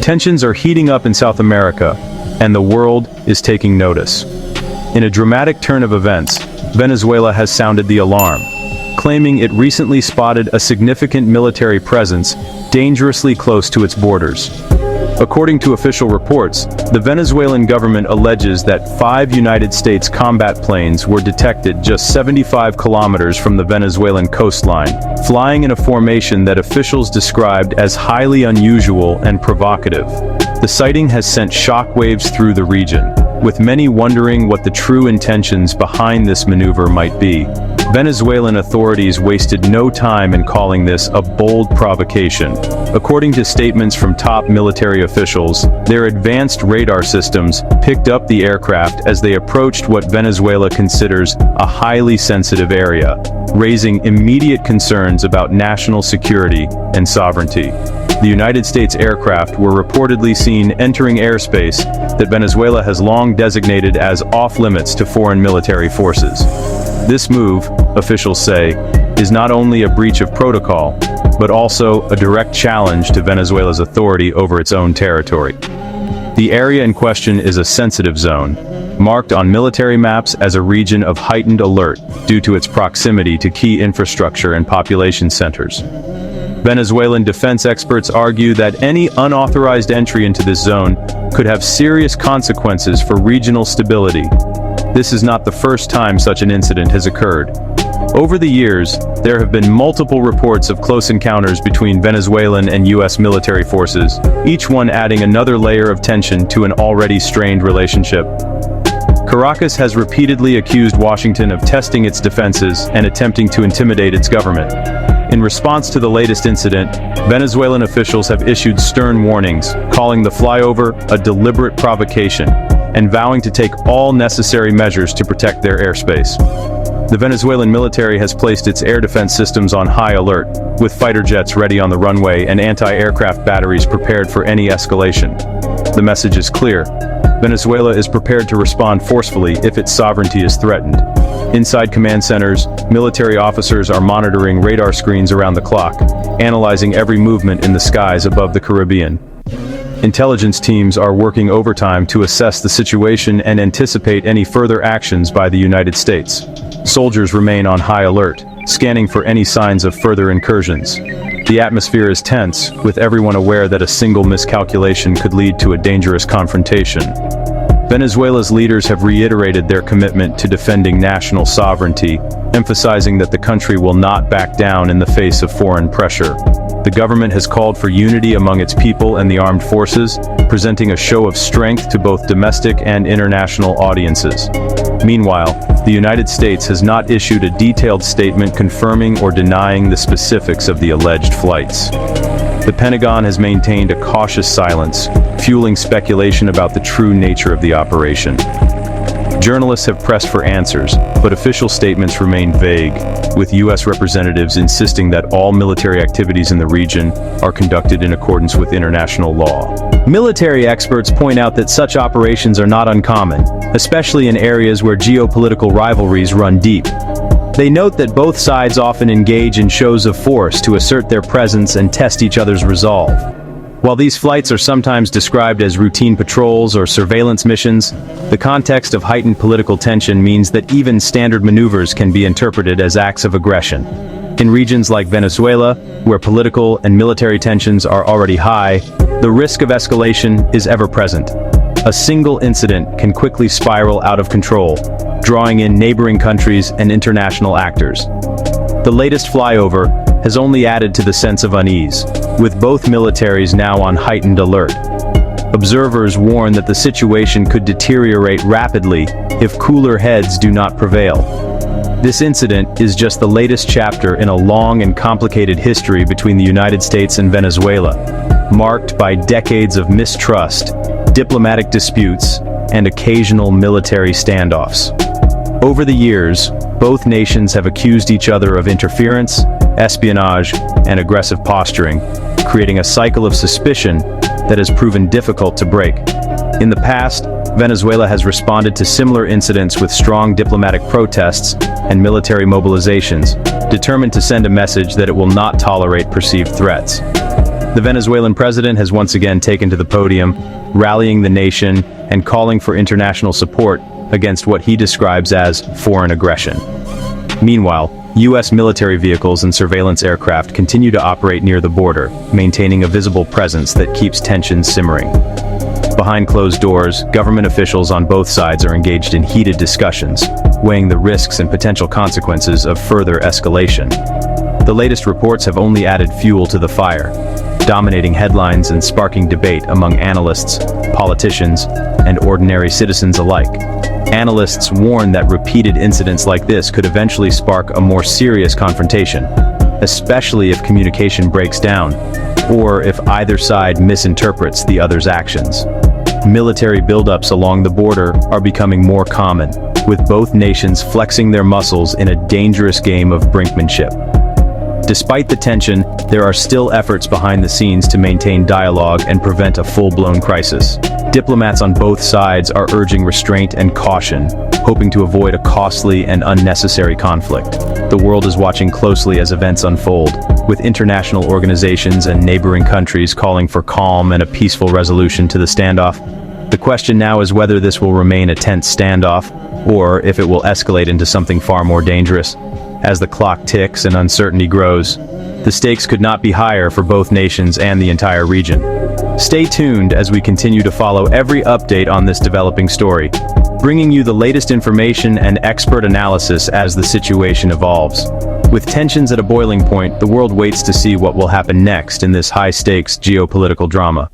Tensions are heating up in South America, and the world is taking notice. In a dramatic turn of events, Venezuela has sounded the alarm, claiming it recently spotted a significant military presence dangerously close to its borders. According to official reports, the Venezuelan government alleges that 5 United States combat planes were detected just 75 kilometers from the Venezuelan coastline, flying in a formation that officials described as highly unusual and provocative. The sighting has sent shockwaves through the region, with many wondering what the true intentions behind this maneuver might be. Venezuelan authorities wasted no time in calling this a bold provocation. According to statements from top military officials, their advanced radar systems picked up the aircraft as they approached what Venezuela considers a highly sensitive area, raising immediate concerns about national security and sovereignty. The United States aircraft were reportedly seen entering airspace that Venezuela has long designated as off-limits to foreign military forces. This move, officials say, is not only a breach of protocol, but also a direct challenge to Venezuela's authority over its own territory. The area in question is a sensitive zone, marked on military maps as a region of heightened alert due to its proximity to key infrastructure and population centers. Venezuelan defense experts argue that any unauthorized entry into this zone could have serious consequences for regional stability. This is not the first time such an incident has occurred. Over the years, there have been multiple reports of close encounters between Venezuelan and U.S. military forces, each one adding another layer of tension to an already strained relationship. Caracas has repeatedly accused Washington of testing its defenses and attempting to intimidate its government. In response to the latest incident, Venezuelan officials have issued stern warnings, calling the flyover a deliberate provocation, and vowing to take all necessary measures to protect their airspace. The Venezuelan military has placed its air defense systems on high alert, with fighter jets ready on the runway and anti-aircraft batteries prepared for any escalation. The message is clear: Venezuela is prepared to respond forcefully if its sovereignty is threatened. Inside command centers, military officers are monitoring radar screens around the clock, analyzing every movement in the skies above the Caribbean. Intelligence teams are working overtime to assess the situation and anticipate any further actions by the United States. Soldiers remain on high alert, scanning for any signs of further incursions. The atmosphere is tense, with everyone aware that a single miscalculation could lead to a dangerous confrontation. Venezuela's leaders have reiterated their commitment to defending national sovereignty, emphasizing that the country will not back down in the face of foreign pressure. The government has called for unity among its people and the armed forces, presenting a show of strength to both domestic and international audiences. Meanwhile, the United States has not issued a detailed statement confirming or denying the specifics of the alleged flights. The Pentagon has maintained a cautious silence, fueling speculation about the true nature of the operation. Journalists have pressed for answers, but official statements remain vague, with U.S. representatives insisting that all military activities in the region are conducted in accordance with international law. Military experts point out that such operations are not uncommon, especially in areas where geopolitical rivalries run deep. They note that both sides often engage in shows of force to assert their presence and test each other's resolve. While these flights are sometimes described as routine patrols or surveillance missions, the context of heightened political tension means that even standard maneuvers can be interpreted as acts of aggression. In regions like Venezuela, where political and military tensions are already high, the risk of escalation is ever present. A single incident can quickly spiral out of control, drawing in neighboring countries and international actors. The latest flyover has only added to the sense of unease, with both militaries now on heightened alert. Observers warn that the situation could deteriorate rapidly if cooler heads do not prevail. This incident is just the latest chapter in a long and complicated history between the United States and Venezuela, marked by decades of mistrust, diplomatic disputes, and occasional military standoffs. Over the years, both nations have accused each other of interference, espionage, and aggressive posturing, creating a cycle of suspicion that has proven difficult to break. In the past, Venezuela has responded to similar incidents with strong diplomatic protests and military mobilizations, determined to send a message that it will not tolerate perceived threats. The Venezuelan president has once again taken to the podium, rallying the nation and calling for international support against what he describes as foreign aggression. Meanwhile, U.S. military vehicles and surveillance aircraft continue to operate near the border, maintaining a visible presence that keeps tensions simmering. Behind closed doors, government officials on both sides are engaged in heated discussions, weighing the risks and potential consequences of further escalation. The latest reports have only added fuel to the fire, dominating headlines and sparking debate among analysts, politicians, and ordinary citizens alike. Analysts warn that repeated incidents like this could eventually spark a more serious confrontation, especially if communication breaks down, or if either side misinterprets the other's actions. Military buildups along the border are becoming more common, with both nations flexing their muscles in a dangerous game of brinkmanship. Despite the tension, there are still efforts behind the scenes to maintain dialogue and prevent a full-blown crisis. Diplomats on both sides are urging restraint and caution, hoping to avoid a costly and unnecessary conflict. The world is watching closely as events unfold, with international organizations and neighboring countries calling for calm and a peaceful resolution to the standoff. The question now is whether this will remain a tense standoff, or if it will escalate into something far more dangerous. As the clock ticks and uncertainty grows, the stakes could not be higher for both nations and the entire region. Stay tuned as we continue to follow every update on this developing story, bringing you the latest information and expert analysis as the situation evolves. With tensions at a boiling point, the world waits to see what will happen next in this high-stakes geopolitical drama.